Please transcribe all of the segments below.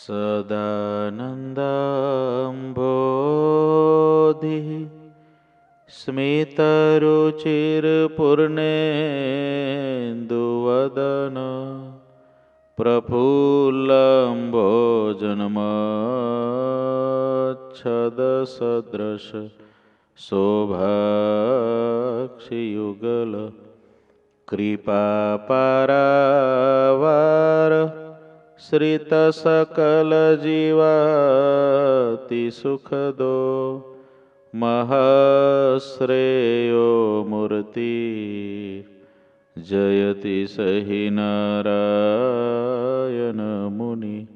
સદાનંદાંભોધિः સ્મિતરુચિરપૂર્ણેन्दુવદન પ્રફુલ્લંભોજન્મચ્છદસદૃશ શોભાક્ષિયુગલ કૃપાપારાવાર શ્રિતસકલજીવાતિ સુખદો મહાશ્રેયો મૂર્તિ જયતિ સહિ નારાયણ મુનિ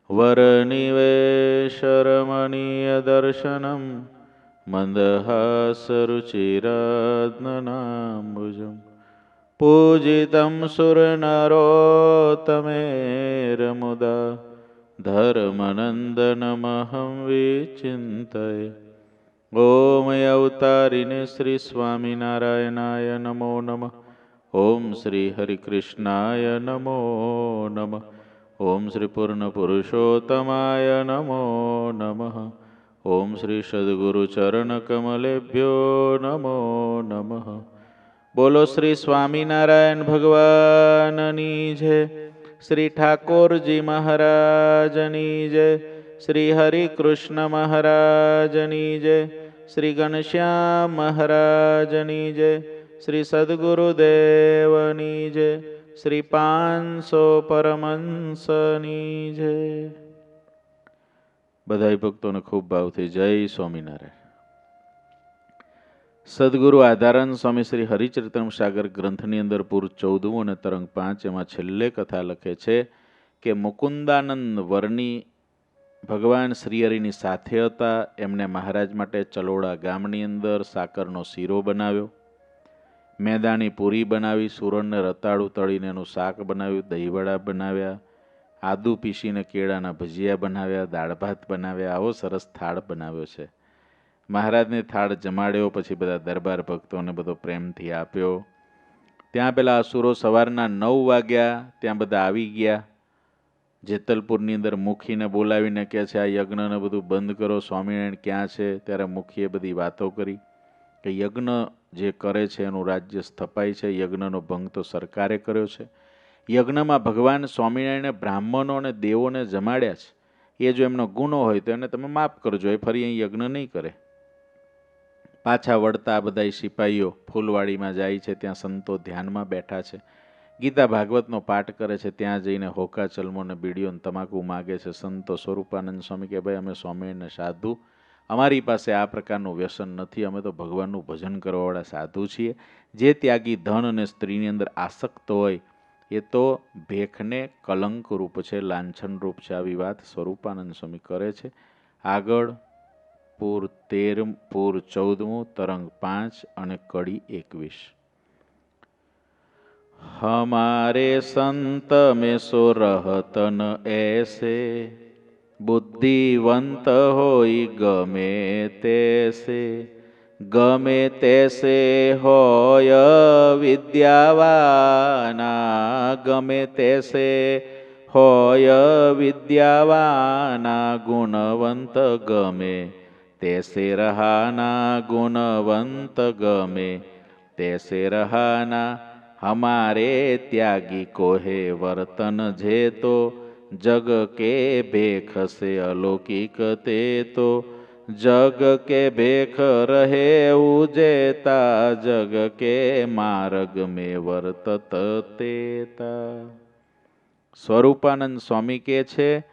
વરનિવેશરમણીય દર્શનમ મંદહાસરુચિરાત્મનાંબુજમ પૂજિतं સુરનરોત્તમેરમુદા ધર્મનંદનમહં વિચિંતયે. ઓમ અવતારિને શ્રી સ્વામિનારાયણાય નમો નમઃ. ઓમ શ્રી હરિકૃષ્ણાય નમો નમઃ. ઓમ શ્રી પૂર્ણ પુરુષોત્તમાય નમો નમઃ. ઓમ શ્રી સદ્ગુરુ ચરણ કમલેભ્યો નમો નમઃ. બોલો શ્રી સ્વામિનારાયણ ભગવાનની જય. શ્રી ઠાકોરજી મહારાજની જય. શ્રી હરિકૃષ્ણ મહારાજની જય. શ્રી ઘનશ્યામ મહારાજની જય. શ્રી સદ્ગુરુદેવની જય. શ્રી 500 પરમહંસની જય. બધાય ભક્તોને ખૂબ ભાવથી જય સ્વામિનારાયણ. સદગુરુ આધારાનંદ સ્વામી શ્રી હરિચરિત્રમ સાગર ગ્રંથની અંદર પૂર 14 અને તરંગ 5 એમાં છેલ્લે કથા લખે છે કે મુકુંદાનંદ વરની ભગવાન શ્રીહરિની સાથે હતા. એમને મહારાજ માટે ચલોડા ગામની અંદર સાકરનો શીરો બનાવ્યો, મેદાની પૂરી બનાવી, સુરણને રતાળું તળીને એનું શાક બનાવ્યું, દહીંવડા બનાવ્યા, આદુ પીસીને કેળાના ભજીયા બનાવ્યા, દાળ ભાત બનાવ્યા. આવો સરસ થાળ બનાવ્યો છે. મહારાજને થાળ જમાડ્યો, પછી બધા દરબાર ભક્તોને બધો પ્રેમથી આપ્યો. ત્યાં પેલા અસુરો સવારના 9 વાગ્યા ત્યાં બધા આવી ગયા. જેતલપુરની અંદર મુખીને બોલાવીને કહે છે આ યજ્ઞને બધું બંધ કરો, સ્વામિનારાયણ ક્યાં છે? ત્યારે મુખીએ બધી વાતો કરી કે યજ્ઞ જે કરે છે એનું રાજ્ય સ્થપાય છે, યજ્ઞનો ભંગ તો સરકારે કર્યો છે. યજ્ઞમાં ભગવાન સ્વામિનારાયણે બ્રાહ્મણો અને દેવોને જમાડ્યા છે. એ જો એમનો ગુનો હોય તો એને તમે માફ કરજો, એ ફરી અહીં યજ્ઞ નહીં કરે. પાછા વળતા બધા સિપાહીઓ ફૂલવાડીમાં જાય છે. ત્યાં સંતો ધ્યાનમાં બેઠા છે, ગીતા ભાગવતનો પાઠ કરે છે. ત્યાં જઈને હોકા ચલમો ને બીડીઓ ને તમાકુ માગે છે. સંતો સ્વરૂપાનંદ સ્વામી કે ભાઈ અમે સ્વામિનારાયણ સાધુ, અમારી પાસે આ પ્રકારનું વ્યસન નથી, અમે તો ભગવાનનું ભજન કરવાવાળા સાધુ છીએ. જે ત્યાગી ધન અને સ્ત્રીની અંદર આસક્ત હોય એ તો ભેખને કલંક રૂપ છે, લાંછન રૂપ છે. આવી વાત સ્વરૂપાનંદ સ્વામી કરે છે. આગળ પૂર 14 તરંગ 5 અને કડી 21. हमारे संत में सो रहत न ऐसे, बुद्धिवंत होई गमे तैसे, गमे तैसे होय विद्यावाना, गमे तैसे होय विद्यावाना, गुणवंत गमे तैसे रहाना, गुणवंत गमे तैसे रहाना. हमारे त्यागी को है वर्तन जे तो, जग के भेख से अलौकिक ते तो, जग के भेख रहे उजेता, जग के मार्ग में वर्तत तेता. સ્વરૂપાનંદ સ્વામી કહે છે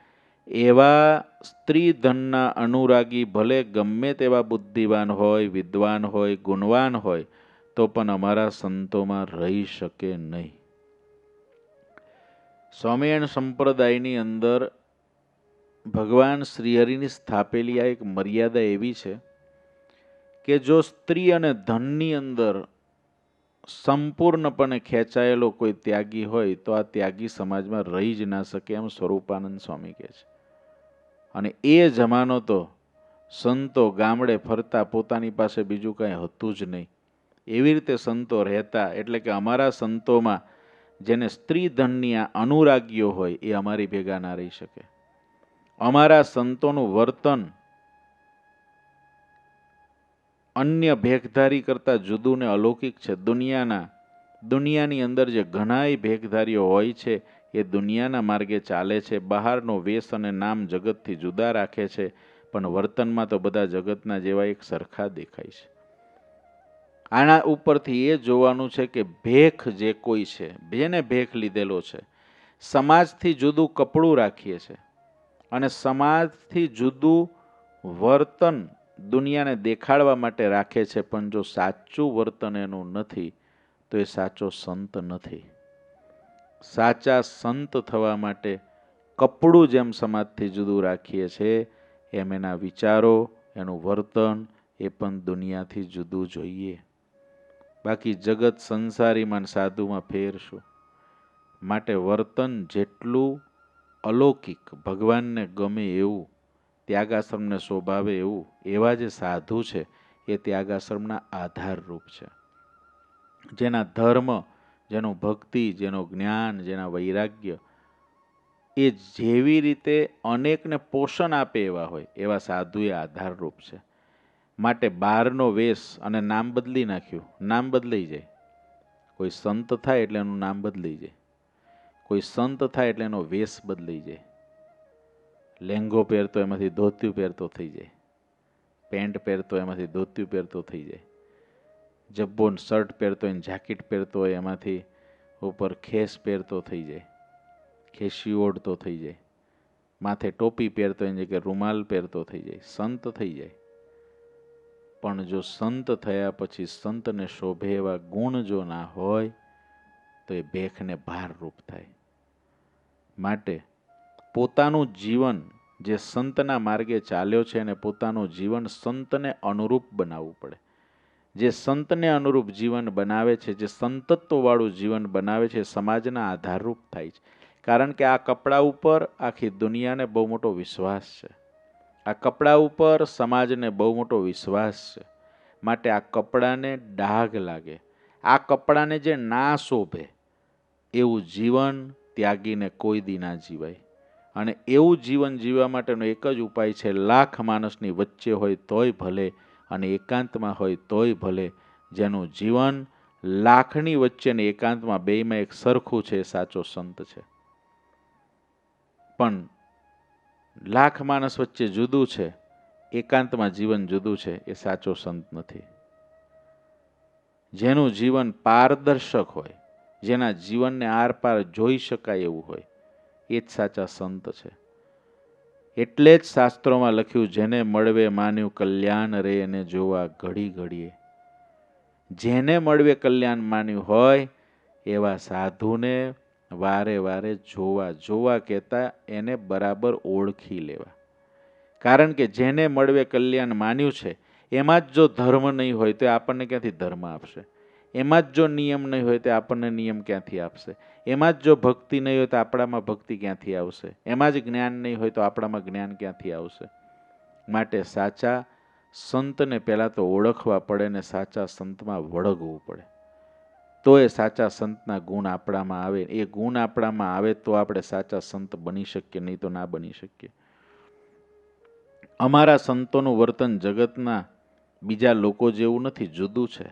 એવા સ્ત્રી ધનના અનુરાગી ભલે ગમે તેવા બુદ્ધિવાન હોય, વિદ્વાન હોય, ગુણવાન હોય તો પણ અમારા સંતોમાં રહી શકે નહીં. સ્વામિનારાયણ સંપ્રદાયની અંદર ભગવાન શ્રીહરિની સ્થાપેલી આ એક મર્યાદા એવી છે કે જો સ્ત્રી અને ધનની અંદર સંપૂર્ણપણે ખેંચાયેલો કોઈ ત્યાગી હોય તો આ ત્યાગી સમાજમાં રહી જ ના શકે, એમ સ્વરૂપાનંદ સ્વામી કહે છે. અને એ જમાનો તો સંતો ગામડે ફરતા, પોતાની પાસે બીજું કાંઈ હતું જ નહીં. એવી રીતે સંતો રહેતા. એટલે કે અમારા સંતોમાં જેને સ્ત્રી ધનની આ અનુરાગીઓ હોય એ અમારી ભેગા ના રહી શકે. અમારા સંતોનું વર્તન અન્ય ભેખધારી કરતાં જુદું ને અલૌકિક છે. દુનિયાની અંદર જે ઘણાય ભેખધારીઓ હોય છે એ દુનિયાના માર્ગે ચાલે છે, બહારનો વેશ અને નામ જગતથી જુદા રાખે છે, પણ વર્તનમાં તો બધા જગતના જેવા એક સરખા દેખાય છે. આના ઉપરથી એ જોવાનું છે કે ભેખ જે કોઈ છે, જેને ભેખ લીધેલો છે, સમાજથી જુદું કપડું રાખીએ છે અને સમાજથી જુદું વર્તન દુનિયાને દેખાડવા માટે રાખે છે, પણ જો સાચું વર્તન એનું નથી તો એ સાચો સંત નથી. સાચા સંત થવા માટે કપડું જેમ સમાજથી જુદું રાખીએ છીએ એમ એના વિચારો, એનું વર્તન એ પણ દુનિયાથી જુદું જોઈએ. બાકી જગત સંસારીમાં સાધુમાં ફેરશું. માટે વર્તન જેટલું અલૌકિક, ભગવાનને ગમે એવું, ત્યાગાશ્રમને શોભાવે એવું, એવા જે સાધુ છે એ ત્યાગાશ્રમના આધારરૂપ છે. જેના ધર્મ, જેનું ભક્તિ, જેનું જ્ઞાન, જેના વૈરાગ્ય એ જેવી રીતે અનેકને પોષણ આપે એવા હોય એવા સાધુ એ આધારરૂપ છે. માટે બહારનો વેશ અને નામ બદલી નાખ્યું, નામ બદલાઈ જાય. કોઈ સંત થાય એટલે એનું નામ બદલાઈ જાય, કોઈ સંત થાય એટલે એનો વેશ બદલાઈ જાય. લેંઘો પહેરતો એમાંથી ધોતિયું પહેરતો થઈ જાય, પેન્ટ પહેરતો એમાંથી ધોતિયું પહેરતો થઈ જાય, જબ્બો શર્ટ પહેરતો હોય, જાકીટ પહેરતો હોય એમાંથી ઉપર ખેસ પહેરતો થઈ જાય, ખેસી ઓઢતો થઈ જાય, માથે ટોપી પહેરતો એની જગ્યાએ રૂમાલ પહેરતો થઈ જાય, સંત થઈ જાય. પણ જો સંત થયા પછી સંતને શોભે એવા ગુણ જો ના હોય તો એ ભેખને ભારરૂપ થાય. માટે પોતાનું જીવન જે સંતના માર્ગે ચાલ્યો છે અને પોતાનું જીવન સંતને અનુરૂપ બનાવવું પડે. જે સંતને અનુરૂપ જીવન બનાવે છે, જે સંતત્વવાળું જીવન બનાવે છે, સમાજના આધારરૂપ થાય છે. કારણ કે આ કપડા ઉપર આખી દુનિયાને બહુ મોટો વિશ્વાસ છે, આ કપડા ઉપર સમાજને બહુ મોટો વિશ્વાસ છે. માટે આ કપડાને ડાઘ લાગે, આ કપડાને જે ના શોભે એવું જીવન ત્યાગીને કોઈ દી ના જીવાય. અને એવું જીવન જીવવા માટેનો એક જ ઉપાય છે, લાખ માણસની વચ્ચે હોય તોય ભલે અને એકાંતમાં હોય તોય ભલે. જેનું જીવન લાખની વચ્ચે ને એકાંતમાં બેયમાં એક સરખું છે એ સાચો સંત છે. પણ લાખ માણસ વચ્ચે જુદું છે, એકાંતમાં જીવન જુદું છે, એ સાચો સંત નથી. જેનું જીવન પારદર્શક હોય, જેના જીવનને આર પાર જોઈ શકાય એવું હોય, એ જ સાચા સંત છે. એટલે જ શાસ્ત્રોમાં લખ્યું, જેને મળવે માન્યું કલ્યાણ રે એને જોવા ઘડી ઘડીએ. જેને મળવે કલ્યાણ માન્યું હોય એવા સાધુને વારે વારે જોવા કહેતા એને બરાબર ઓળખી લેવા. કારણ કે જેને મળવે કલ્યાણ માન્યું છે એમાં જ જો ધર્મ નહીં હોય તો આપણને ક્યાંથી ધર્મ આપશે? એમાં જ જો નિયમ નહીં હોય તો આપણને નિયમ ક્યાંથી આપશે? એમાં જ જો ભક્તિ નહીં હોય તો આપણામાં ભક્તિ ક્યાંથી આવશે? એમાં જ જ્ઞાન નહીં હોય તો આપણામાં જ્ઞાન ક્યાંથી આવશે? માટે સાચા સંતને પહેલાં તો ઓળખવા પડે ને સાચા સંતમાં વળગવું પડે, તો એ સાચા સંતના ગુણ આપણામાં આવે. એ ગુણ આપણામાં આવે તો આપણે સાચા સંત બની શકીએ, નહીં તો ના બની શકીએ. અમારા સંતોનું વર્તન જગતના બીજા લોકો જેવું નથી, જુદું છે.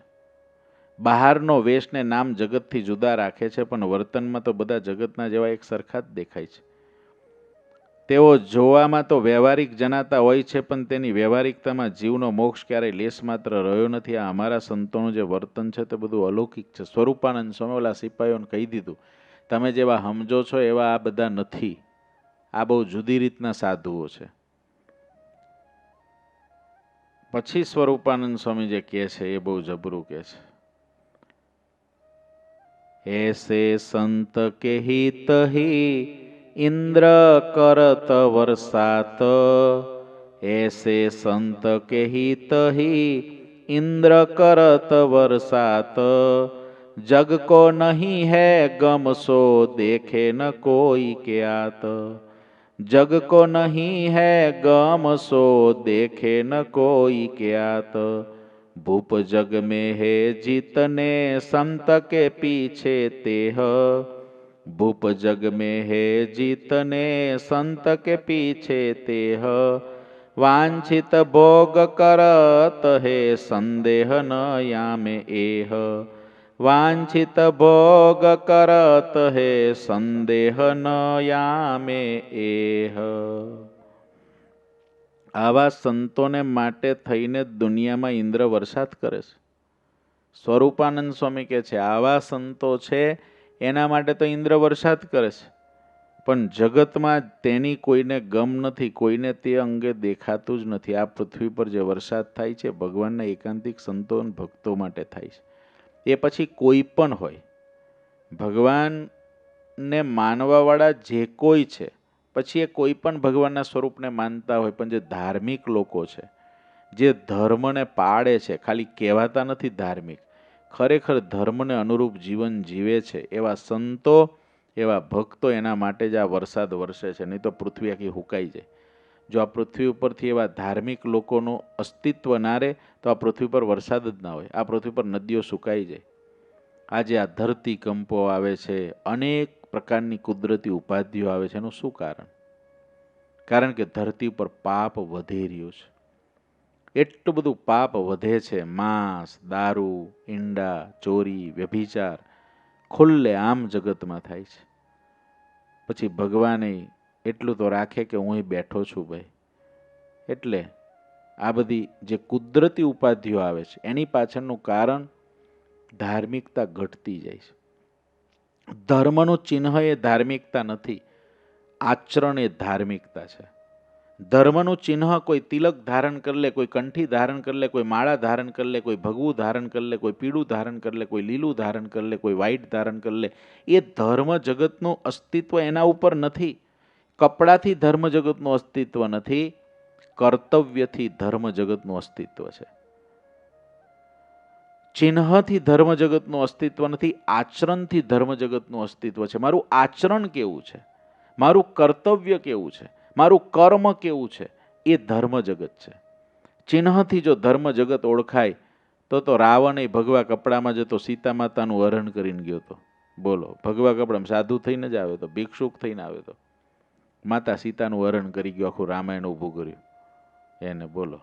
બહારનો વેશને નામ જગતથી જુદા રાખે છે, પણ વર્તનમાં તો બધા જગતના જેવા એક સરખા જ દેખાય છે. તેઓ જોવામાં તો વ્યવહારિક જણાતા હોય છે, પણ તેની વ્યવહારિકતામાં જીવનો મોક્ષ ક્યારેય લેશ માત્ર રહ્યો નથી. આ અમારા સંતોનું જે વર્તન છે તે બધું અલૌકિક છે. સ્વરૂપાનંદ સ્વામી ઓલા સિપાહીઓને કહી દીધું, તમે જેવા સમજો છો એવા આ બધા નથી, આ બહુ જુદી રીતના સાધુઓ છે. પછી સ્વરૂપાનંદ સ્વામી જે કહે છે એ બહુ જબરું કહે છે, ऐसे संत के हित ही इंद्र करत वर्षात, ऐसे संत के हित ही इंद्र करत वर्षात, जग को नहीं है गम सो देखे न कोई क्यात, जग को नहीं है गम सो देखे न कोई क्यात, भूप जग में है जितने संत के पीछे तेह, भूप जग में है जीतने संत के पीछे तेह वांछित भोग करत है संदेह न यामे एह वांछित भोग करत है संदेह न यामे एह। આવા સંતોને માટે થઈને દુનિયામાં ઇન્દ્ર વરસાદ કરે છે. સ્વરૂપાનંદ સ્વામી કહે છે આવા સંતો છે એના માટે તો ઇન્દ્ર વરસાદ કરે છે, પણ જગતમાં તેની કોઈને ગમ નથી, કોઈને તે અંગે દેખાતું જ નથી. આ પૃથ્વી પર જે વરસાદ થાય છે ભગવાનના એકાંતિક સંતો અને ભક્તો માટે થાય છે. એ પછી કોઈ પણ હોય, ભગવાનને માનવાવાળા જે કોઈ છે, પછી એ કોઈ પણ ભગવાનના સ્વરૂપને માનતા હોય, પણ જે ધાર્મિક લોકો છે, જે ધર્મને પાળે છે, ખાલી કહેવાતા નથી ધાર્મિક, ખરેખર ધર્મને અનુરૂપ જીવન જીવે છે, એવા સંતો, એવા ભક્તો, એના માટે જ આ વરસાદ વરસે છે. નહીં તો પૃથ્વી આખી હુકાઈ જાય. જો આ પૃથ્વી ઉપરથી એવા ધાર્મિક લોકોનું અસ્તિત્વ ના રહે તો આ પૃથ્વી પર વરસાદ જ ના હોય, આ પૃથ્વી પર નદીઓ સુકાઈ જાય. આજે આ ધરતી કંપો આવે છે, અનેક પ્રકારની કુદરતી ઉપાધિઓ આવે છે, એનું શું કારણ? કારણ કે ધરતી ઉપર પાપ વધી રહ્યું છે. એટલું બધું પાપ વધે છે, માંસ, દારૂ, ઈંડા, ચોરી, વ્યભિચાર ખુલ્લે આમ જગતમાં થાય છે. પછી ભગવાને એટલું તો રાખે કે હું બેઠો છું ભાઈ. એટલે આ બધી જે કુદરતી ઉપાધિઓ આવે છે એની પાછળનું કારણ ધાર્મિકતા ઘટતી જાય છે. ધર્મનું ચિહ્ન એ ધાર્મિકતા નથી, આચરણ એ ધાર્મિકતા છે. ધર્મનું ચિહ્ન કોઈ તિલક ધારણ કરી લે, કોઈ કંઠી ધારણ કરી લે, કોઈ માળા ધારણ કરી લે, કોઈ ભગવું ધારણ કરી લે, કોઈ પીળું ધારણ કરી લે, કોઈ લીલું ધારણ કરી લે, કોઈ વ્હાઈટ ધારણ કરી લે, એ ધર્મ જગતનું અસ્તિત્વ એના ઉપર નથી. કપડાથી ધર્મ જગતનું અસ્તિત્વ નથી, કર્તવ્યથી ધર્મ જગતનું અસ્તિત્વ છે. ચિહ્નથી ધર્મ જગતનું અસ્તિત્વ નથી, આચરણથી ધર્મ જગતનું અસ્તિત્વ છે. મારું આચરણ કેવું છે, મારું કર્તવ્ય કેવું છે, મારું કર્મ કેવું છે, એ ધર્મ જગત છે. ચિહ્નથી જો ધર્મ જગત ઓળખાય તો રાવણ એ ભગવા કપડામાં જતો સીતા માતાનું હરણ કરીને ગયો હતો. બોલો, ભગવા કપડામાં સાધુ થઈને જ આવ્યો હતો, ભિક્ષુક થઈને આવ્યો હતો, માતા સીતાનું હરણ કરી ગયો, આખું રામાયણ ઊભું કર્યું એને. બોલો,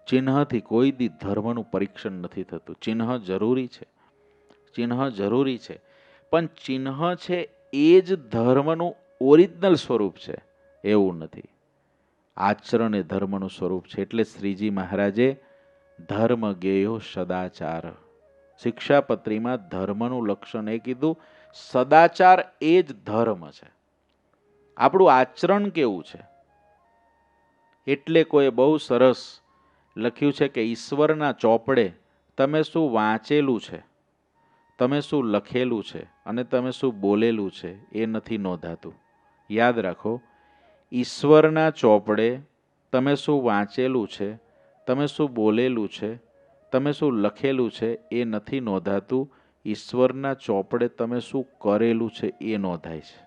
ચિહ્નથી કોઈ દી ધર્મનું પરીક્ષણ નથી થતું. ચિહ્ન જરૂરી છે, ચિહ્ન જરૂરી છે, પણ ચિહ્ન છે એ જ ધર્મનું ઓરિજિનલ સ્વરૂપ છે એવું નથી. આચરણ એ ધર્મનું સ્વરૂપ છે. એટલે શ્રીજી મહારાજે ધર્મ ગેયો સદાચાર, શિક્ષાપત્રીમાં ધર્મનું લક્ષણ એ કીધું, સદાચાર એ જ ધર્મ છે. આપણું આચરણ કેવું છે? એટલે કોઈ બહુ સરસ લખ્યું છે કે ઈશ્વરના ચોપડે તમે શું વાંચેલું છે, તમે શું લખેલું છે અને તમે શું બોલેલું છે એ નથી નોંધાતું. યાદ રાખો, ઈશ્વરના ચોપડે તમે શું વાંચેલું છે, તમે શું બોલેલું છે, તમે શું લખેલું છે એ નથી નોંધાતું. ઈશ્વરના ચોપડે તમે શું કરેલું છે એ નોંધાય છે.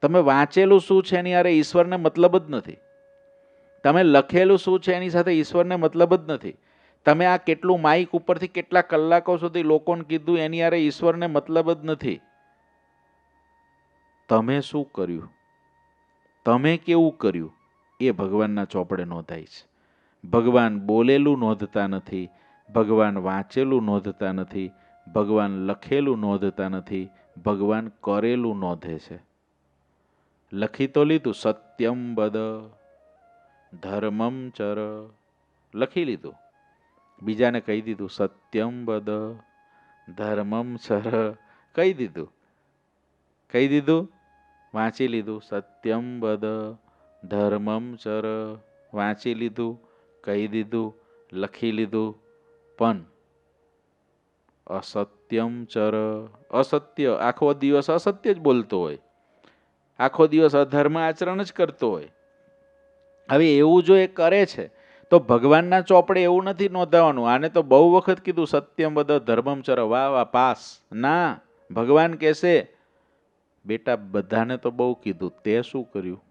તમે વાંચેલું શું છે એની હારે ઈશ્વરને મતલબ જ નથી. તમે લખેલું શું છે એની સાથે ઈશ્વરને મતલબ જ નથી. તમે આ કેટલું માઇક ઉપરથી કેટલા કલાકો સુધી લોકોને કીધું એની હારે ઈશ્વરને મતલબ જ નથી. તમે શું કર્યું, તમે કેવું કર્યું એ ભગવાનના ચોપડે નોંધાય છે. ભગવાન બોલેલું નોંધતા નથી, ભગવાન વાંચેલું નોંધતા નથી, ભગવાન લખેલું નોંધતા નથી, ભગવાન કરેલું નોંધે છે. લખી તો લીધું, સત્યમ બદ ધર્મમ ચર, લખી લીધું, બીજાને કહી દીધું સત્યમ બદ ધર્મમ ચર, કહી દીધું, કહી દીધું, વાંચી લીધું, સત્યમ બદ ધર્મમ ચર, વાંચી લીધું, કહી દીધું, લખી લીધું, પણ અસત્યમ ચર, અસત્ય, આખો દિવસ અસત્ય જ બોલતો હોય, આખો દિવસ અધર્મ આચરણ જ કરતો હોય. હવે એવું જો એ કરે છે તો ભગવાનના ચોપડે એવું નથી નોંધાવાનું. આને તો બહુ વખત કીધું સત્યમ બદ ધર્મમ ચર, વાહ વાહ પાસ. ના, ભગવાન કહેશે બેટા બધાને તો બહુ કીધું, તે શું કર્યું?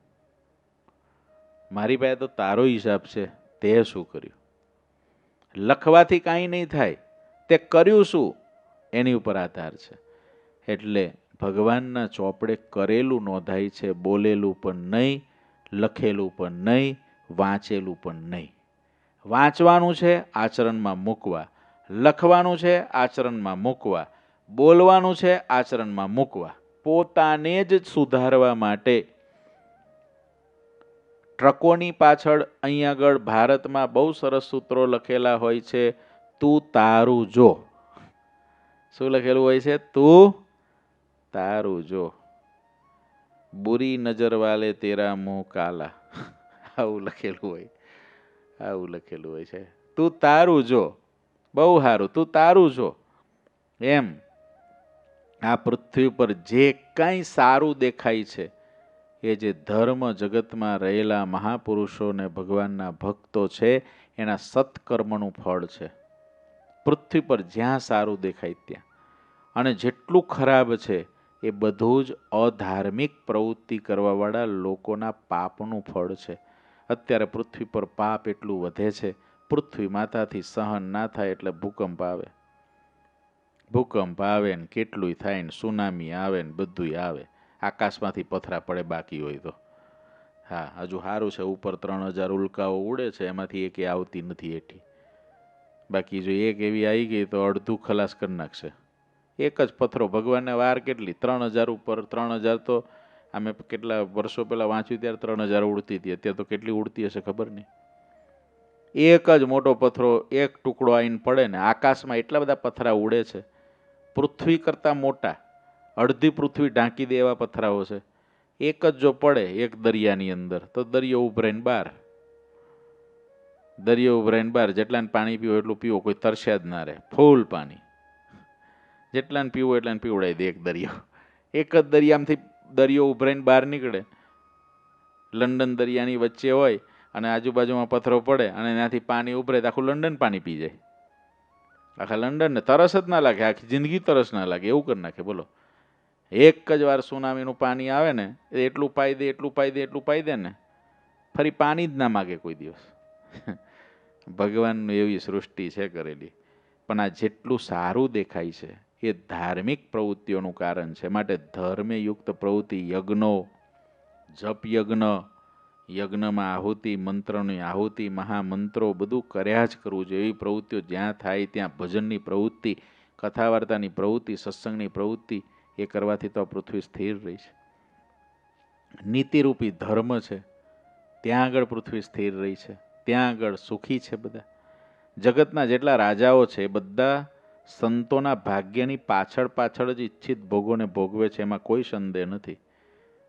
મારી પાસે તો તારો હિસાબ છે, તે શું કર્યું? લખવાથી કાંઈ નહીં થાય, તે કર્યું શું? એની ઉપર આધાર છે. એટલે ભગવાનના ચોપડે કરેલું નોંધાય છે, બોલેલું પણ નહીં, લખેલું પણ નહીં, વાંચેલું પણ નહીં. વાંચવાનું છે, આચરણમાં મૂકવા, લખવાનું છે, આચરણમાં મૂકવા, બોલવાનું છે, આચરણમાં મૂકવા. પોતાને જ સુધારવા માટે ટ્રકોની પાછળ અહીં આગળ ભારતમાં બહુ સરસ સૂત્રો લખેલા હોય છે. તું તારું જો. શું લખેલું હોય છે? તું તારું જો. બુરી નજર વાલે તેરા મુંહ કાલા. આવું લખેલું હોય, આવું લખેલું હોય છે. તું તારું જો. બહુ સારું, તું તારું જો. એમ આ પૃથ્વી પર જે કાંઈ સારું દેખાય છે એ જે ધર્મ જગતમાં રહેલા મહાપુરુષો ને ભગવાનના ભક્તો છે એના સત્કર્મનું ફળ છે. પૃથ્વી પર જ્યાં સારું દેખાય ત્યાં. અને જેટલું ખરાબ છે એ બધું જ અધાર્મિક પ્રવૃત્તિ કરવાવાળા લોકોના પાપનું ફળ છે. અત્યારે પૃથ્વી પર પાપ એટલું વધે છે, પૃથ્વી માતાથી સહન ના થાય એટલે ભૂકંપ આવે. ભૂકંપ આવે ને કેટલું થાય ને સુનામી આવે ને બધું આવે. આકાશમાંથી પથરા પડે બાકી હોય તો. હા, હજુ સારું છે ઉપર 3000 ઉલ્કાઓ ઉડે છે, એમાંથી એક આવતી નથી એઠી. બાકી જો એક એવી આવી ગઈ તો અડધું ખલાસ કરી નાખશે. એક જ પથ્થરો, ભગવાનને વાર કેટલી? 3000 ઉપર. 3000 તો અમે કેટલા વર્ષો પહેલા વાંચ્યું ત્યારે 3000 ઉડતી હતી. અત્યારે તો કેટલી ઉડતી હશે ખબર નહીં. એક જ મોટો પથ્થરો, એક ટુકડો આવીને પડે ને આકાશમાં એટલા બધા પથ્થરા ઉડે છે, પૃથ્વી કરતાં મોટા, અડધી પૃથ્વી ઢાંકી દે એવા પથ્થરાઓ છે. એક જ જો પડે એક દરિયાની અંદર તો દરિયો ઉભરાઈને બહાર. દરિયો ઉભરાઈને બહાર. જેટલાને પાણી પીવો એટલું પીવો, કોઈ તરસ્યા જ ના રહે. ફૂલ પાણી. જેટલાને પીવો એટલાને પીવડાવી દે એક દરિયો. એક જ દરિયામાંથી દરિયો ઉભરાઈને બહાર નીકળે. લંડન દરિયાની વચ્ચે હોય અને આજુબાજુમાં પથ્થરો પડે અને એનાથી પાણી ઉભરે તો આખું લંડન પાણી પી જાય. આખા લંડનને તરસ જ ના લાગે, આખી જિંદગી તરસ ના લાગે એવું કરી નાખે. બોલો, એક જ વાર સુનામીનું પાણી આવે ને એટલું પાઈ દે, એટલું પાઈ દે, એટલું પાઈ દે ને ફરી પાણી જ ના માગે કોઈ દિવસ. ભગવાનનું એવી સૃષ્ટિ છે કરેલી. પણ આ જેટલું સારું દેખાય છે એ ધાર્મિક પ્રવૃત્તિઓનું કારણ છે. માટે ધર્મયુક્ત પ્રવૃત્તિ, યજ્ઞો, જપ યજ્ઞ, યજ્ઞમાં આહુતિ, મંત્રની આહુતિ, મહામંત્રો બધું કર્યા જ કરવું જોઈએ. એવી પ્રવૃત્તિઓ જ્યાં થાય ત્યાં ભજનની પ્રવૃત્તિ, કથા વાર્તાની પ્રવૃત્તિ, સત્સંગની પ્રવૃત્તિ એ કરવાથી તો આ પૃથ્વી સ્થિર રહી છે. નીતિરૂપી ધર્મ છે ત્યાં આગળ પૃથ્વી સ્થિર રહી છે, ત્યાં આગળ સુખી છે બધા. જગતના જેટલા રાજાઓ છે એ બધા સંતોના ભાગ્યની પાછળ પાછળ જ ઈચ્છિત ભોગોને ભોગવે છે, એમાં કોઈ સંદેહ નથી.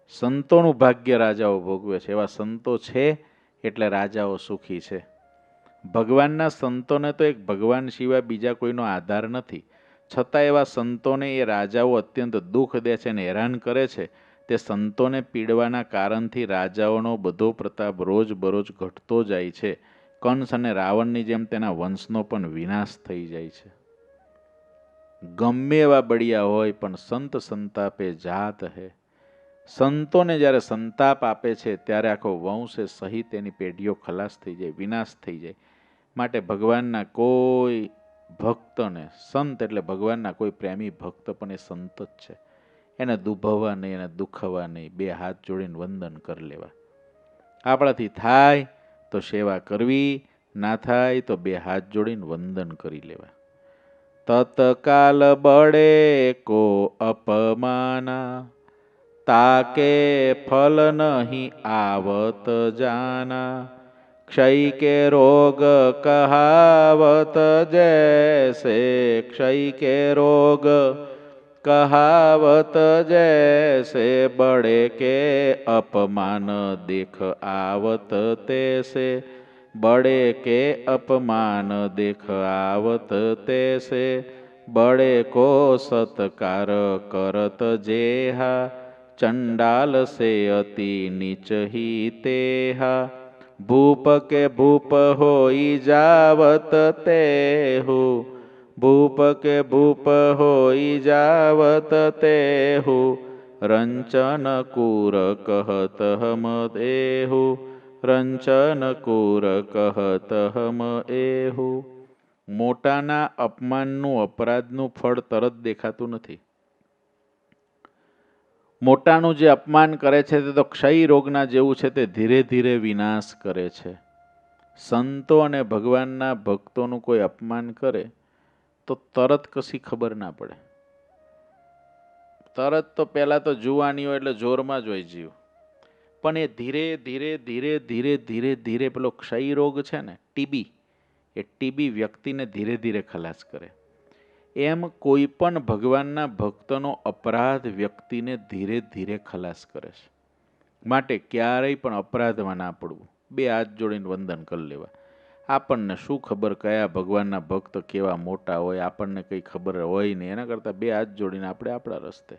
સંતોનું ભાગ્ય રાજાઓ ભોગવે છે. એવા સંતો છે એટલે રાજાઓ સુખી છે. ભગવાનના સંતોને તો એક ભગવાન સિવાય બીજા કોઈનો આધાર નથી. છતાં એવા સંતોને એ રાજાઓ અત્યંત દુઃખ દે છે અને હેરાન કરે છે. તે સંતોને પીડવાના કારણથી રાજાઓનો બધો પ્રતાપ રોજ બરોજ ઘટતો જાય છે. કંસ અને રાવણની જેમ તેના વંશનો પણ વિનાશ થઈ જાય છે. ગમે એવા બળિયા હોય પણ સંત સંતાપે જાત હે. સંતોને જ્યારે સંતાપ આપે છે ત્યારે આખો વંશ સહિત એની પેઢીઓ ખલાસ થઈ જાય, વિનાશ થઈ જાય. માટે ભગવાનના કોઈ ભક્તને, સંત એટલે ભગવાનના કોઈ પ્રેમી ભક્ત પણ એ સંત જ છે. એને દુભવવા નહીં, એને દુખવા નહીં, બે હાથ જોડીને વંદન કરી લેવા. આપણાથી થાય તો સેવા કરવી, ના થાય તો બે હાથ જોડીને વંદન કરી લેવા. તત્કાલ બળે કો અપમાના, તાકે ફલ નહીં આવત જાના. ક્ષય કે રોગ કહાવત જૈસે, ક્ષય કે રોગ કહાવત જૈસે. બड़े के अपमान देख आवत तैसे, बड़े के अपमान देख आवत तैसे. बड़े को सत्कार करत जेहा, चंडाल से अति नीच ही तेहा. भूप के भूप होई जावत तेहु, भूप के भूप होई जावत तेहु. रंचन कूर कहत हम एहु, रंचन कूर कहत हम एहु. મોટાના અપમાનનું, અપરાધનું ફળ તરત દેખાતું નથી. મોટાનું જે અપમાન કરે છે તે તો ક્ષય રોગના જેવું છે, તે ધીરે ધીરે વિનાશ કરે છે. સંતો અને ભગવાનના ભક્તોનું કોઈ અપમાન કરે તો તરત કશી ખબર ના પડે. તરત તો પહેલાં તો જુવાની હોય એટલે જોરમાં જ હોય જીવ, પણ એ ધીરે ધીરે ધીરે ધીરે ધીરે ધીરે પેલો ક્ષય રોગ છે ને, ટીબી, એ ટીબી વ્યક્તિને ધીરે ધીરે ખલાસ કરે. એમ કોઈ પણ ભગવાનના ભક્તનો અપરાધ વ્યક્તિને ધીરે ધીરે ખલાસ કરે છે. માટે ક્યારેય પણ અપરાધમાં ના પડવું. બે હાથ જોડીને વંદન કરી લેવા. આપણને શું ખબર કયા ભગવાનના ભક્ત કેવા મોટા હોય, આપણને કંઈ ખબર હોય નહીં. એના કરતાં બે હાથ જોડીને આપણે આપણા રસ્તે.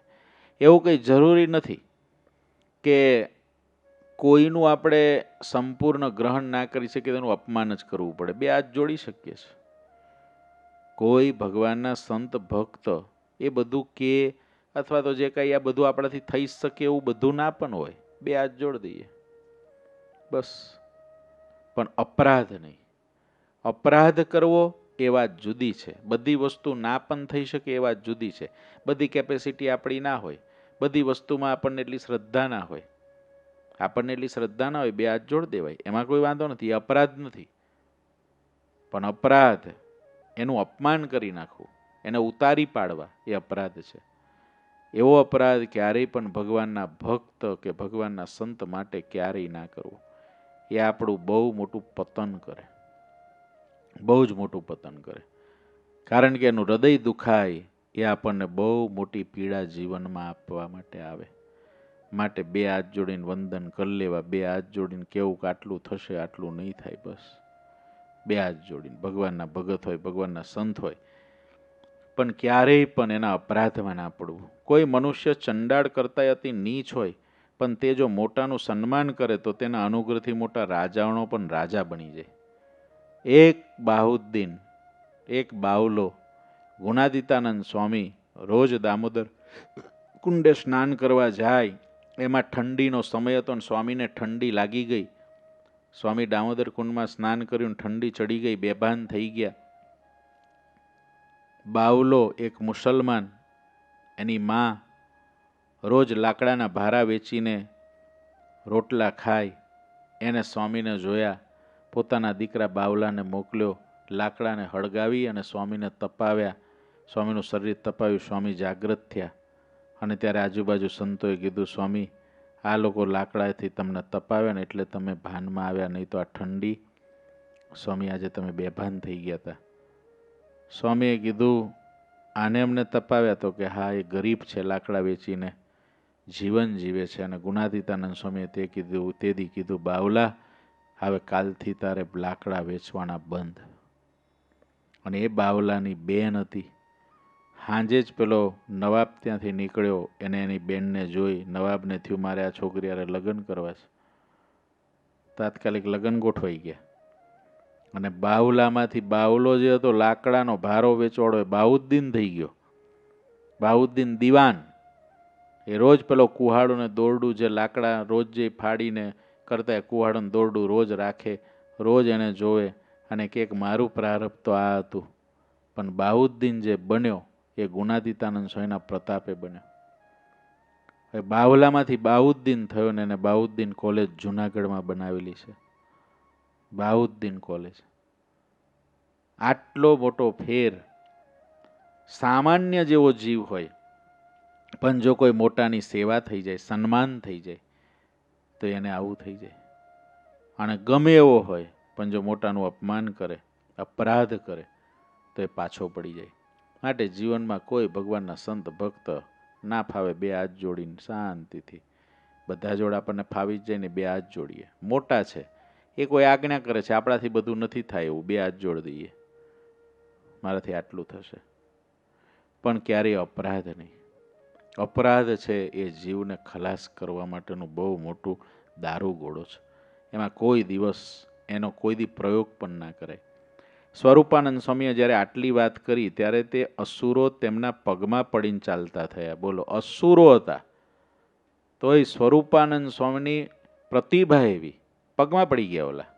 એવું કંઈ જરૂરી નથી કે કોઈનું આપણે સંપૂર્ણ ગ્રહણ ના કરી શકીએ, તેનું અપમાન જ કરવું પડે. બે હાથ જોડી શકીએ છીએ. કોઈ ભગવાનના સંત ભક્ત એ બધું કે અથવા તો જે કાંઈ આ બધું આપણાથી થઈ શકે એવું બધું ના પણ હોય, બે હાથ જોડી દઈએ બસ. પણ અપરાધ નહીં. અપરાધ કરવો એ વાત જુદી છે. બધી વસ્તુ ના પણ થઈ શકે એ વાત જુદી છે. બધી કેપેસિટી આપણી ના હોય, બધી વસ્તુમાં આપણને એટલી શ્રદ્ધા ના હોય. આપણને એટલી શ્રદ્ધા ના હોય, બે હાથ જોડી દેવાય, એમાં કોઈ વાંધો નથી. એ અપરાધ નથી. પણ અપરાધ, એનું અપમાન કરી નાખવું, એને ઉતારી પાડવા, એ અપરાધ છે. એવો અપરાધ ક્યારેય પણ ભગવાનના ભક્ત કે ભગવાનના સંત માટે ક્યારેય ના કરવો. એ આપણું બહુ મોટું પતન કરે, બહુ જ મોટું પતન કરે. કારણ કે એનું હૃદય દુખાય એ આપણને બહુ મોટી પીડા જીવનમાં આપવા માટે આવે. માટે બે હાથ જોડીને વંદન કરી લેવા. બે હાથ જોડીને કેવું કે આટલું થશે, આટલું નહીં થાય, બસ. બે હાથ જોડીને ભગવાનના ભગત હોય, ભગવાનના સંત હોય, પણ ક્યારેય પણ એના અપરાધમાં ના પડવું. કોઈ મનુષ્ય ચંડાળ કરતા અતિ નીચ હોય, પણ તે જો મોટાનું સન્માન કરે તો તેના અનુગ્રહથી મોટા રાજાઓનો પણ રાજા બની જાય. એક બાહુદ્દીન, એક બાવલો, ગુણાદિતાનંદ સ્વામી રોજ દામોદર કુંડે સ્નાન કરવા જાય. એમાં ઠંડીનો સમય હતો અને સ્વામીને ઠંડી લાગી ગઈ. સ્વામી દામોદર કુંડમાં સ્નાન કર્યું, ઠંડી ચડી ગઈ, બેભાન થઈ ગયા. બાવલો, એક મુસલમાન, એની માં રોજ લાકડાના ભારા વેચીને રોટલા ખાય. એને સ્વામીને જોયા, પોતાના દીકરા બાવલાને મોકલ્યો, લાકડાને હળગાવી અને સ્વામીને તપાવ્યા. સ્વામીનું શરીર તપાવ્યું. સ્વામી જાગૃત થયા અને ત્યારે આજુબાજુ સંતોએ કીધું, સ્વામી, આ લોકો લાકડાથી તમને તપાવ્યા ને એટલે તમે ભાનમાં આવ્યા, નહીં તો આ ઠંડી. સ્વામી, આજે તમે બેભાન થઈ ગયા હતા. સ્વામીએ કીધું, આને અમને તપાવ્યા? તો કે હા, એ ગરીબ છે, લાકડા વેચીને જીવન જીવે છે. અને ગુણાદિતાનંદ સ્વામીએ તેથી કીધું, બાવલા, હવે કાલથી તારે લાકડા વેચવાના બંધ. અને એ બાવલાની બેન હતી. સાંજે જ પેલો નવાબ ત્યાંથી નીકળ્યો, એને એની બેનને જોઈ. નવાબને થયું મારે આ છોકરી હારે લગ્ન કરવા છે. તાત્કાલિક લગ્ન ગોઠવાઈ ગયા. અને બાવલામાંથી બાવલો જે હતો, લાકડાનો ભારો વેચવાડો, બાઉદ્દીન થઈ ગયો. બાઉદ્દીન દિવાન. એ રોજ પેલો કુહાડું ને દોરડું, જે લાકડા રોજ જે ફાડીને કરતા, એ કુહાડું દોરડું રોજ રાખે, રોજ એને જોવે અને કે મારું પ્રારબ્ધ તો આ હતું. પણ બાઉદ્દીન જે બન્યો એ ગુણાદિતાનંદ સ્વામીના પ્રતાપે બન્યો. બાવલામાંથી બાઉદ્દીન થયો ને એને બાઉદ્દીન કોલેજ જુનાગઢમાં બનાવેલી છે, બાઉદ્દીન કોલેજ. આટલો મોટો ફેર. સામાન્ય જેવો જીવ હોય, પણ જો કોઈ મોટાની સેવા થઈ જાય, સન્માન થઈ જાય, તો એને આવું થઈ જાય. અને ગમે એવો હોય, પણ જો મોટાનું અપમાન કરે, અપરાધ કરે, તો એ પાછો પડી જાય. માટે જીવનમાં કોઈ ભગવાનના સંત ભક્ત ના ફાવે, બે હાથ જોડીને શાંતિથી, બધા જોડે આપણને ફાવી જ જાય ને, બે હાથ જોડીએ. મોટા છે, એ કોઈ આજ્ઞા કરે છે, આપણાથી બધું નથી થાય એવું, બે હાથ જોડી દઈએ, મારાથી આટલું થશે. પણ ક્યારેય અપરાધ નહીં. અપરાધ છે એ જીવને ખલાસ કરવા માટેનું બહુ મોટું દારૂગોળો છે. એમાં કોઈ દિવસ એનો કોઈ દી પ્રયોગ પણ ના કરાય. સ્વરૂપાનંદ સ્વામીએ જ્યારે આટલી વાત કરી ત્યારે તે અસુરો તેમના પગમાં પડીને ચાલતા થયા. બોલો, અસુરો હતા તોય સ્વરૂપાનંદ સ્વામીની પ્રતિભા એવી, પગમાં પડી ગયા ઓલા.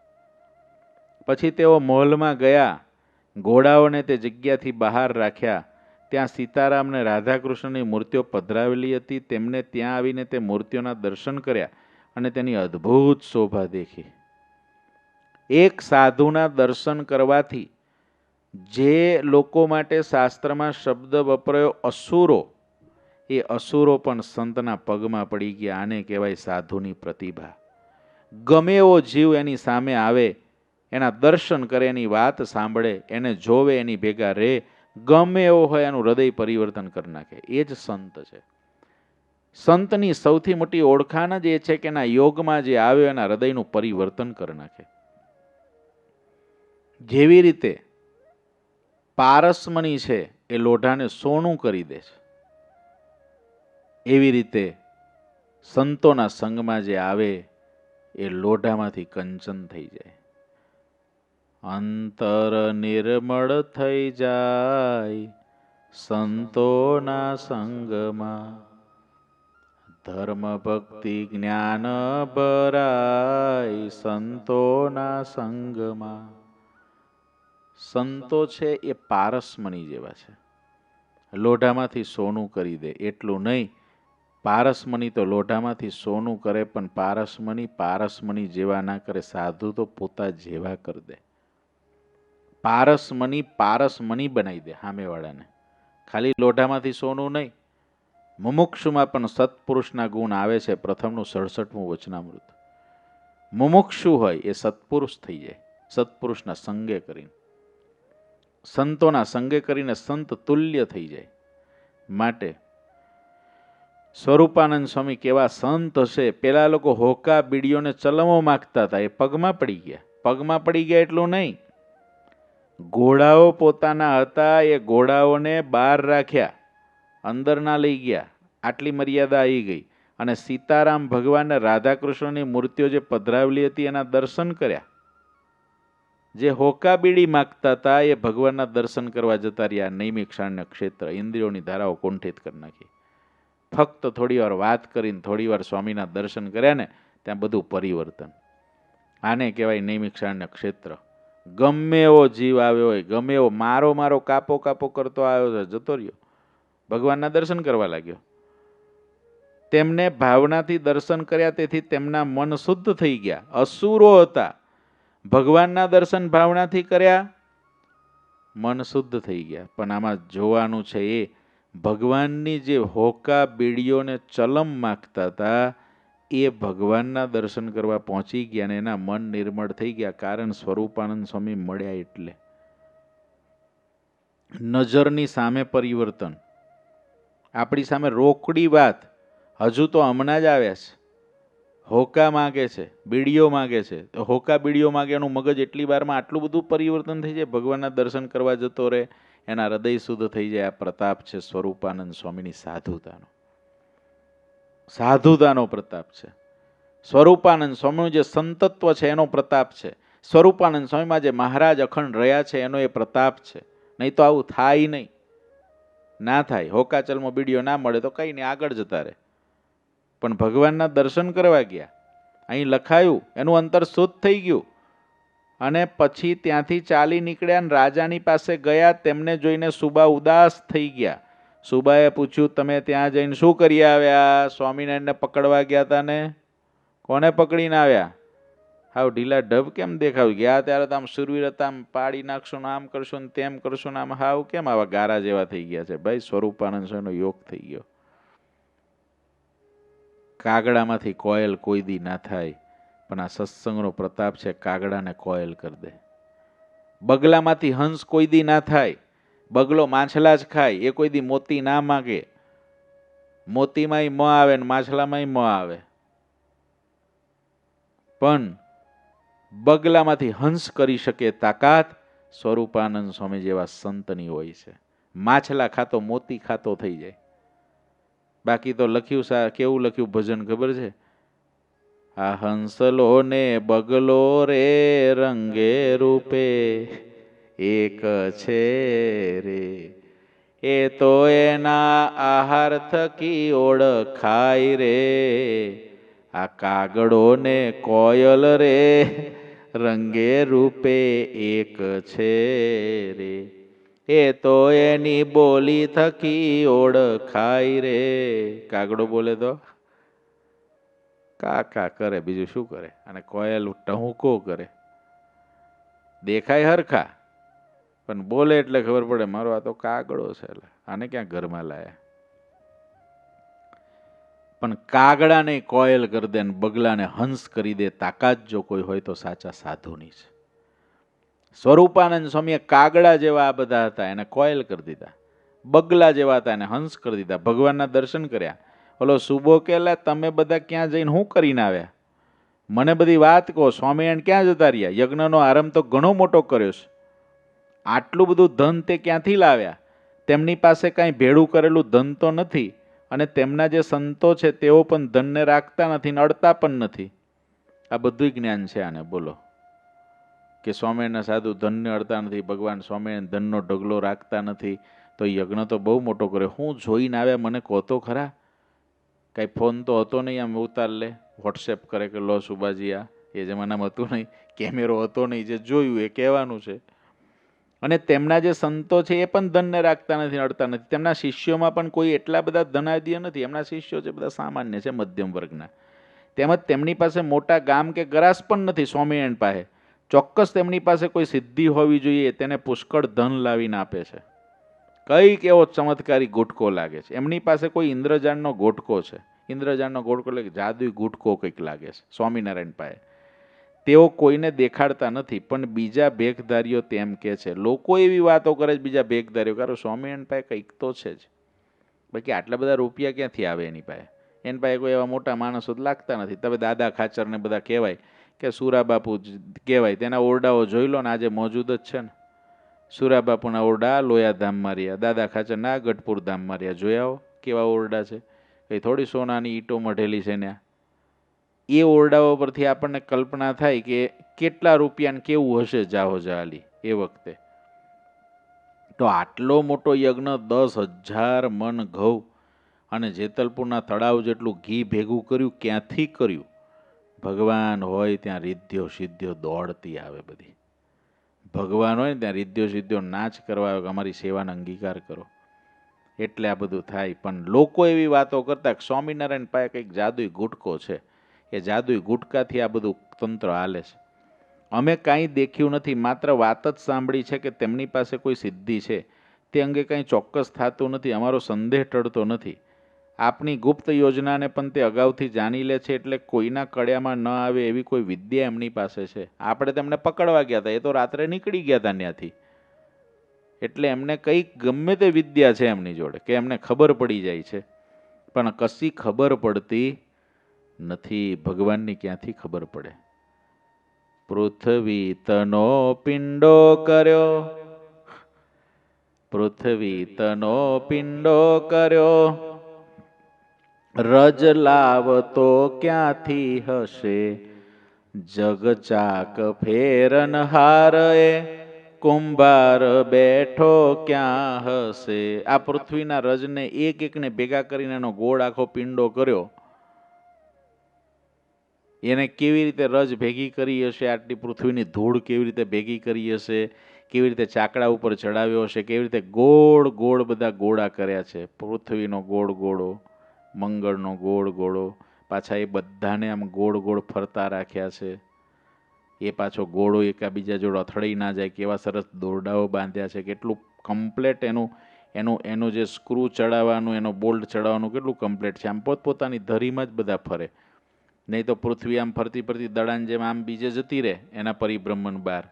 પછી તેઓ મહોલમાં ગયા ઘોડાઓને તે જગ્યાથી બહાર રાખ્યા. ત્યાં સીતારામ ને રાધાકૃષ્ણની મૂર્તિઓ પધરાવેલી હતી. તેમને ત્યાં આવીને તે મૂર્તિઓના દર્શન કર્યા અને તેની અદ્ભુત શોભા દેખી. એક સાધુના દર્શન કરવાથી જે લોકો માટે શાસ્ત્રમાં શબ્દ વપરાયો અસુરો, એ અસુરો પણ સંતના પગમાં પડી ગયા. આને કહેવાય સાધુની પ્રતિભા. ગમે એવો જીવ એની સામે આવે, એના દર્શન કરે, એની વાત સાંભળે, એને જોવે, એની ભેગા રહે, ગમે એવો હોય એનું હૃદય પરિવર્તન કરી નાખે. એ જ સંત છે. સંતની સૌથી મોટી ઓળખાણ જ એ છે કે એના યોગમાં જે આવ્યો એના હૃદયનું પરિવર્તન કરી નાખે. જેવી રીતે પારસમણી છે એ લોઢાને સોનું કરી દે છે, એવી રીતે સંતોના સંગમાં જે આવે એ લોઢામાંથી કંચન થઈ જાય. અંતર નિર્મળ થઈ જાય સંતોના સંગમાં, ધર્મ ભક્તિ જ્ઞાન ભરાય સંતોના સંગમાં. સંતો છે એ પારસમણી જેવા છે. લોઢામાંથી સોનું કરી દે એટલું નહીં, પારસમણી તો લોઢામાંથી સોનું કરે, પણ પારસમણી જેવા ના કરે. સાધુ તો પોતા જેવા કરી દે. પારસમણી બનાવી દે સામેવાળાને. ખાલી લોઢામાંથી સોનું નહીં, મુમુક્ષુમાં પણ સત્પુરુષના ગુણ આવે છે. પ્રથમનું 67મું વચનામૃત. મુમુક્ષુ હોય એ સત્પુરુષ થઈ જાય, સત્પુરુષના સંગે કરીને, સંતોના સંગે કરીને સંત તુલ્ય થઈ જાય. માટે સ્વરૂપાનંદ સ્વામી કેવા સંત હશે. પેલા લોકો હોકા બીડીઓને ચલમો માગતા હતા, એ પગમાં પડી ગયા. પગમાં પડી ગયા એટલું નહીં, ઘોડાઓ પોતાના હતા, એ ઘોડાઓને બહાર રાખ્યા, અંદર ના લઈ ગયા. આટલી મર્યાદા આવી ગઈ. અને સીતારામ ભગવાન રાધાકૃષ્ણની મૂર્તિઓ જે પધરાવેલી હતી એના દર્શન કર્યા. જે હોકા બીડી માગતા હતા એ ભગવાનના દર્શન કરવા જતા રહ્યા. નૈમિષારણ્ય ક્ષેત્ર, ઇન્દ્રિયોની ધારાઓ કુંઠિત કરી નાખી. ફક્ત થોડી વાર વાત કરીને, થોડી વાર સ્વામીના દર્શન કર્યા ને, ત્યાં બધું પરિવર્તન. આને કહેવાય નૈમિષારણ્ય ક્ષેત્ર. ગમે એવો જીવ આવ્યો હોય, ગમે એવો મારો કાપો કરતો આવ્યો છે, જતો રહ્યો, ભગવાનના દર્શન કરવા લાગ્યો. તેમને ભાવનાથી દર્શન કર્યા, તેથી તેમના મન શુદ્ધ થઈ ગયા. અસુરો હતા, ભગવાનના દર્શન ભાવનાથી કર્યા, મન શુદ્ધ થઈ ગયા. પણ આમાં જોવાનું છે એ ભગવાનની જે હોકા બીડીઓને ચલમ માગતા હતા એ ભગવાનના દર્શન કરવા પહોંચી ગયા ને એના મન નિર્મળ થઈ ગયા. કારણ સ્વરૂપાનંદ સ્વામી મળ્યા એટલે. નજરની સામે પરિવર્તન. આપણી સામે રોકડી વાત. હજુ તો હમણાં જ આવ્યા છે, હોકા માગે છે, બીડીઓ માગે છે. તો હોકા બીડીઓ માગે એનું મગજ એટલી વારમાં આટલું બધું પરિવર્તન થઈ જાય. ભગવાનના દર્શન કરવા જતો રહે, એના હૃદય શુદ્ધ થઈ જાય. આ પ્રતાપ છે સ્વરૂપાનંદ સ્વામીની સાધુતાનો. સાધુતાનો પ્રતાપ છે. સ્વરૂપાનંદ સ્વામીનું જે સંતત્વ છે એનો પ્રતાપ છે. સ્વરૂપાનંદ સ્વામીમાં જે મહારાજ અખંડ રહ્યા છે એનો એ પ્રતાપ છે. નહીં તો આવું થાય નહીં, ના થાય. હોકાચલમાં બીડીઓ ના મળે તો કઈ નહીં, આગળ જતા રહે. પણ ભગવાનના દર્શન કરવા ગયા, અહીં લખાયું, એનું અંતર શુદ્ધ થઈ ગયું. અને પછી ત્યાંથી ચાલી નીકળ્યા અને રાજાની પાસે ગયા. તેમને જોઈને સુબા ઉદાસ થઈ ગયા. સુબાએ પૂછ્યું, તમે ત્યાં જઈને શું કરી આવ્યા? સ્વામિનારાયણને પકડવા ગયા હતા ને? કોને પકડીને આવ્યા? હાવ ઢીલા ઢબ કેમ દેખાવ? ગયા ત્યારે તો આમ સુરવીર હતા, આમ પાડી નાખશું ને, આમ કરશું ને તેમ કરશું ને, આમ હાવ કેમ આવા ગારા જેવા થઈ ગયા છે? ભાઈ સ્વરૂપાનંદ સ્વામીનો યોગ થઈ ગયો. કાગડામાંથી કોયલ કોઈ દી ના થાય, પણ આ સત્સંગનો પ્રતાપ છે. કાગડાને કોયલ કરી દે. બગલામાંથી હંસ કોઈ દી ના થાય, બગલો માછલા જ ખાય, એ કોઈ દી મોતી ના માગે. મોતીમાંય મ આવે ને માછલામાંય મ આવે, પણ બગલામાંથી હંસ કરી શકે તાકાત સ્વરૂપાનંદ સ્વામી જેવા સંતની હોય છે. માછલા ખાતો મોતી ખાતો થઈ જાય. બાકી તો લખ્યું, કેવું લખ્યું ભજન ખબર છે? આ હંસલો ને બગલો રે રંગે રૂપે એક છે રે, એ તો એના આહાર થકી ઓળખાય રે. આ કાગડો ને કોયલ રે રંગે રૂપે એક છે રે, એ તો એની બોલી થકી ઓળખાય રે. કાગડો બોલે તો કા કા કરે, બીજું શું કરે? અને કોયલ ટહુકો કરે. દેખાય હરખા પણ બોલે એટલે ખબર પડે મારો આ તો કાગડો છે, આને ક્યાં ઘરમાં લાયા. પણ કાગડાને કોયલ કરી દે ને બગલાને હંસ કરી દે તાકાત જો કોઈ હોય તો સાચા સાધુની છે. સ્વરૂપાનંદ સ્વામીએ કાગડા જેવા આ બધા હતા એને કોયલ કરી દીધા, બગલા જેવા હતા એને હંસ કરી દીધા. ભગવાનના દર્શન કર્યા. ઓલો સુબો કે તમે બધા ક્યાં જઈને શું કરીને આવ્યા? મને બધી વાત કહો. સ્વામિનારાયણ ક્યાં જતા રહ્યા? યજ્ઞનો આરંભ તો ઘણો મોટો કર્યો છે. આટલું બધું ધન તે ક્યાંથી લાવ્યા? તેમની પાસે કાંઈ ભેળું કરેલું ધન તો નથી, અને તેમના જે સંતો છે તેઓ પણ ધનને રાખતા નથી, અડતા પણ નથી. આ બધું જ્ઞાન છે આને. બોલો કે સ્વામિનારાયણ સાધુ ધનને અડતા નથી, ભગવાન સ્વામિનારાયણ ધનનો ઢગલો રાખતા નથી, તો યજ્ઞ તો બહુ મોટો કર્યો. હું જોઈને આવ્યા મને કહો તો ખરા. કાંઈ ફોન તો હતો નહીં, આમ ઉતાર લે, વોટ્સએપ કરે કે લો સુબાજી આ. એ જમાનામાં હતું નહીં, કેમેરો હતો નહીં, જે જોયું એ કહેવાનું છે. અને તેમના જે સંતો છે એ પણ ધનને રાખતા નથી, અડતા નથી. તેમના શિષ્યોમાં પણ કોઈ એટલા બધા ધનાદિય નથી. એમના શિષ્યો છે બધા સામાન્ય છે, મધ્યમ વર્ગના. તેમજ તેમની પાસે મોટા ગામ કે ગરાસ પણ નથી. સ્વામિનારાયણ પાસે ચોક્કસ તેમની પાસે કોઈ સિદ્ધિ હોવી જોઈએ, તેને પુષ્કળ ધન લાવીને આપે છે. કઈક એવો ચમત્કારી ગુટકો લાગે છે. એમની પાસે કોઈ ઇન્દ્રજાળનો ગોટકો છે. ઇન્દ્રજાળનો ગોટકો એટલે જાદુઈ ગુટકો કંઈક લાગે છે સ્વામિનારાયણ પાસે. તેઓ કોઈને દેખાડતા નથી, પણ બીજા ભેખધારીઓ તેમ કે છે. લોકો એવી વાતો કરે છે બીજા ભેખધારીઓ, કારણ સ્વામિનારાયણ પાસે કંઈક તો છે જ. બાકી આટલા બધા રૂપિયા ક્યાંથી આવે એની પાસે? એની પાસે કોઈ એવા મોટા માણસો લાગતા નથી. તમે દાદા ખાચરને બધા કહેવાય કે સુરાબાપુ કહેવાય, તેના ઓરડાઓ જોઈ લો ને, આજે મોજૂદ જ છે ને. સુરાબાપુના ઓરડા લોયાધામમાં રહ્યા, દાદા ખાચરના ગઢપુર ધામમાં રહ્યા. જોયા હો કેવા ઓરડા છે? કઈ થોડી સોનાની ઈંટો મઢેલી છે ને. એ ઓરડાઓ પરથી આપણને કલ્પના થાય કે કેટલા રૂપિયાને કેવું હશે જાહો જાલી એ વખતે. તો આટલો મોટો યજ્ઞ 10,000 મણ ઘઉં અને જેતલપુરના તળાવ જેટલું ઘી ભેગું કર્યું. ક્યાંથી કર્યું? ભગવાન હોય ત્યાં રિદ્ધિઓ સિદ્ધિઓ દોડતી આવે બધી. ભગવાન હોય ને ત્યાં રિદ્ધિઓ સિદ્ધિઓ નાચ કરવા આવે કે અમારી સેવાનો અંગીકાર કરો, એટલે આ બધું થાય. પણ લોકો એવી વાતો કરતા કે સ્વામિનારાયણ પાસે કંઈક જાદુઈ ગુટકો છે, એ જાદુઈ ગુટકાથી આ બધું તંત્ર હાલે છે. અમે કાંઈ દેખ્યું નથી, માત્ર વાત જ સાંભળી છે કે તેમની પાસે કોઈ સિદ્ધિ છે. તે અંગે કંઈ ચોક્કસ થતું નથી. અમારો સંદેહ ટળતો નથી. આપની ગુપ્ત યોજનાને પણ તે અગાઉથી જાણી લે છે, એટલે કોઈના કળિયામાં ન આવે એવી કોઈ વિદ્યા એમની પાસે છે. આપણે તેમને પકડવા ગયા હતા, એ તો રાત્રે નીકળી ગયા હતા ત્યાંથી. એટલે એમને કંઈક ગમે તે વિદ્યા છે એમની જોડે કે એમને ખબર પડી જાય છે, પણ કશી ખબર પડતી નથી. ભગવાનની ક્યાંથી ખબર પડે? પૃથ્વી તનો પિંડો કર્યો, પૃથ્વી તનો પિંડો કર્યો, રજ લાવતો ક્યાંથી હશે? જગ ચાક ફેરન હારે, કુંભાર બેઠો ક્યાં હશે? આ પૃથ્વીના રજને એક એકને ભેગા કરીને એનો ગોળ આખો પિંડો કર્યો. એને કેવી રીતે રજ ભેગી કરી હશે? આટલી પૃથ્વીની ધૂળ કેવી રીતે ભેગી કરી હશે? કેવી રીતે ચાકડા ઉપર ચડાવ્યો હશે? કેવી રીતે ગોળ ગોળ બધા ગોળા કર્યા છે? પૃથ્વીનો ગોળ ગોળો, મંગળનો ગોળ ગોળો, પાછા એ બધાને આમ ગોળ ગોળ ફરતા રાખ્યા છે. એ પાછો ગોળો એકાબીજા જોડે અથડાઈ ના જાય કેવા સરસ દોરડાઓ બાંધ્યા છે. કેટલું કમ્પ્લેટ એનું જે સ્ક્રૂ ચડાવવાનું, એનો બોલ્ટ ચડાવવાનું કેટલું કમ્પ્લેટ છે. આમ પોતપોતાની ધરીમાં જ બધા ફરે. નહીં તો પૃથ્વી આમ ફરતી ફરતી દડાને જેમ આમ બીજે જતી રહે એના પરિભ્રમણ બહાર,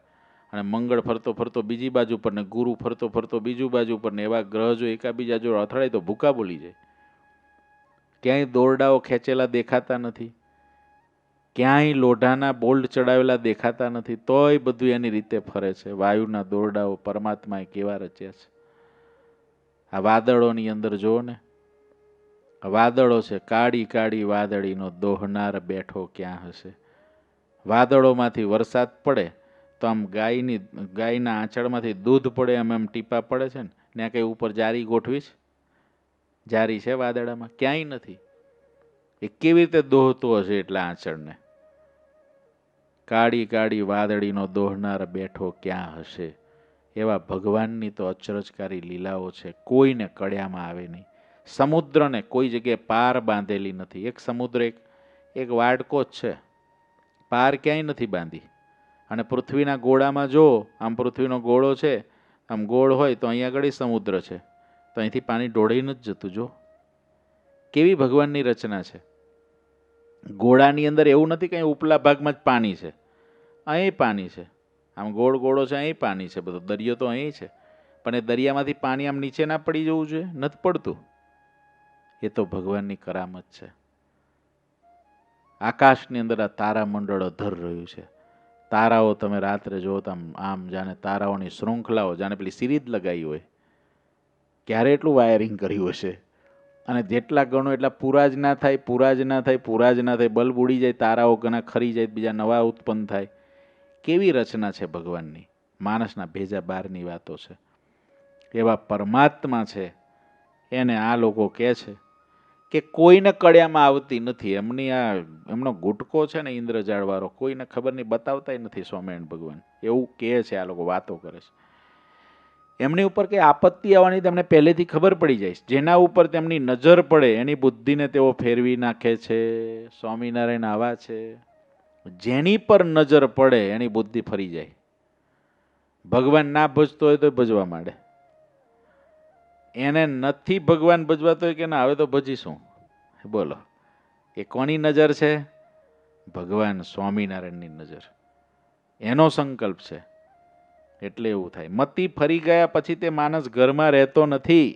અને મંગળ ફરતો ફરતો બીજી બાજુ પર ને ગુરુ ફરતો ફરતો બીજું બાજુ પર ને એવા ગ્રહ જો એકાબીજા જોડે અથડાય તો ભૂકા બોલી જાય. ક્યાંય દોરડાઓ ખેંચેલા દેખાતા નથી, ક્યાંય લોઢાના બોલ્ટ ચડાવેલા દેખાતા નથી, તોય બધું એની રીતે ફરે છે. વાયુના દોરડાઓ પરમાત્માએ કેવા રચ્યા છે. આ વાદળોની અંદર જુઓ ને, વાદળો છે, કાળી કાળી વાદળીનો દોહનાર બેઠો ક્યાં હશે? વાદળોમાંથી વરસાદ પડે તો આમ ગાયના આંચળમાંથી દૂધ પડે એમ ટીપા પડે છે ને, ત્યાં કઈ ઉપર જારી ગોઠવી છે? જારી છે વાદળામાં? ક્યાંય નથી. એ કેવી રીતે દોહતો હશે એટલા આંચળને? કાળી કાળી વાદળીનો દોહનાર બેઠો ક્યાં હશે. એવા ભગવાનની તો અચરજકારી લીલાઓ છે, કોઈને કળ્યામાં આવે નહીં. સમુદ્રને કોઈ જગ્યાએ પાર બાંધેલી નથી. એક સમુદ્ર એક વાડકો જ છે, પાર ક્યાંય નથી બાંધી. અને પૃથ્વીના ગોળામાં જો આમ પૃથ્વીનો ગોળો છે, આમ ગોળ હોય તો અહીંયા આગળ સમુદ્ર છે, તો અહીંથી પાણી ઢોળાઈ નથી જતું. જો કેવી ભગવાનની રચના છે. ગોળાની અંદર એવું નથી કે ઉપલા ભાગમાં જ પાણી છે, અહીં પાણી છે. આમ ગોળ ગોળો છે, અહીં પાણી છે, બધો દરિયો તો અહીં છે, પણ એ દરિયામાંથી પાણી આમ નીચે ના પડી જવું જોઈએ, નથી પડતું. એ તો ભગવાનની કરામત છે. આકાશની અંદર આ તારામંડળ અધર રહ્યું છે. તારાઓ તમે રાત્રે જો તો આમ જાણે તારાઓની શૃંખલાઓ, જાણે પેલી સિરીજ લગાવી હોય. ક્યારે એટલું વાયરિંગ કર્યું હશે. અને જેટલા ગણો એટલા પૂરા જ ના થાય, પૂરા જ ના થાય, પૂરા જ ના થાય. બલ્બ ઉડી જાય, તારાઓ ઘણા ખરી જાય, બીજા નવા ઉત્પન્ન થાય. કેવી રચના છે ભગવાનની. માણસના ભેજા બહારની વાતો છે. એવા પરમાત્મા છે, એને આ લોકો કહે છે કે કોઈને કળ્યામાં આવતી નથી. એમનો ગુટકો છે ને ઇન્દ્રજાળવાળો, કોઈને ખબર નહીં, બતાવતા નથી સ્વામિનારાયણ ભગવાન. એવું કહે છે, આ લોકો વાતો કરે છે. એમની ઉપર કંઈ આપત્તિ આવવાની તેમને પહેલેથી ખબર પડી જાય. જેના ઉપર તેમની નજર પડે એની બુદ્ધિને તેઓ ફેરવી નાખે છે. સ્વામિનારાયણ આવા છે, જેની પર નજર પડે એની બુદ્ધિ ફરી જાય. ભગવાન ના ભજતો હોય તો ભજવા માંડે. એને નથી ભગવાન ભજવાતો હોય કે ના હવે તો ભજીશું. બોલો, એ કોની નજર છે? ભગવાન સ્વામિનારાયણની નજર. એનો સંકલ્પ છે. એટલે એવું થાય. મતિ ફરી ગયા પછી તે માણસ ઘરમાં રહેતો નથી,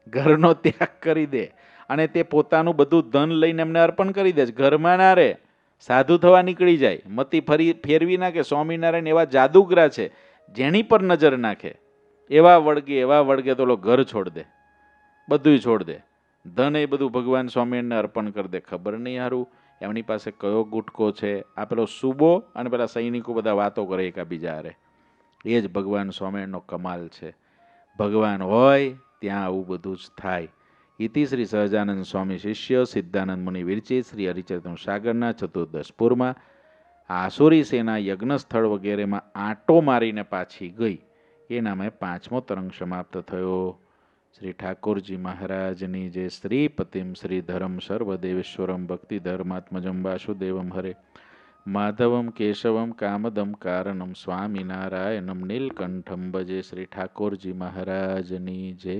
ઘરનો ત્યાગ કરી દે અને તે પોતાનું બધું ધન લઈને એમને અર્પણ કરી દે. ઘરમાં ના રહે, સાધુ થવા નીકળી જાય. મતિ ફેરવી નાખે. સ્વામિનારાયણ એવા જાદુગરા છે, જેની પર નજર નાખે એવા વળગે તો ઘર છોડ દે, બધું છોડ દે. ધન એ બધું ભગવાન સ્વામિનારાયણને અર્પણ કરી દે. ખબર નહીં હારું એમની પાસે કયો ગુટકો છે. આ પેલો સુબો અને પેલા સૈનિકો બધા વાતો કરે એકાબીજા હારે. એ જ ભગવાન સ્વામિનારાયણનો કમાલ છે. ભગવાન હોય ત્યાં આવું બધું જ થાય. ઇતિ શ્રી સહજાનંદ સ્વામી શિષ્ય સિદ્ધાનંદ મુનિ વિરચિત શ્રી હરિચરિત્ર સાગરના ચતુર્દશ પૂરમાં આસુરી સેના યજ્ઞ સ્થળ વગેરેમાં આંટો મારીને પાછી ગઈ. એ નામે 5મો તરંગ સમાપ્ત થયો. શ્રી ઠાકોરજી મહારાજની જે શ્રીપતિમ શ્રીધરમ સર્વદેવેશ્વરમ ભક્તિ ધર્માત્મજમ વાસુદેવમ હરે માધવમ કેશવમ કામદમ કારણમ સ્વામિનારાયણમ નીલકંઠમ ભજે. શ્રી ઠાકોરજી મહારાજની જય.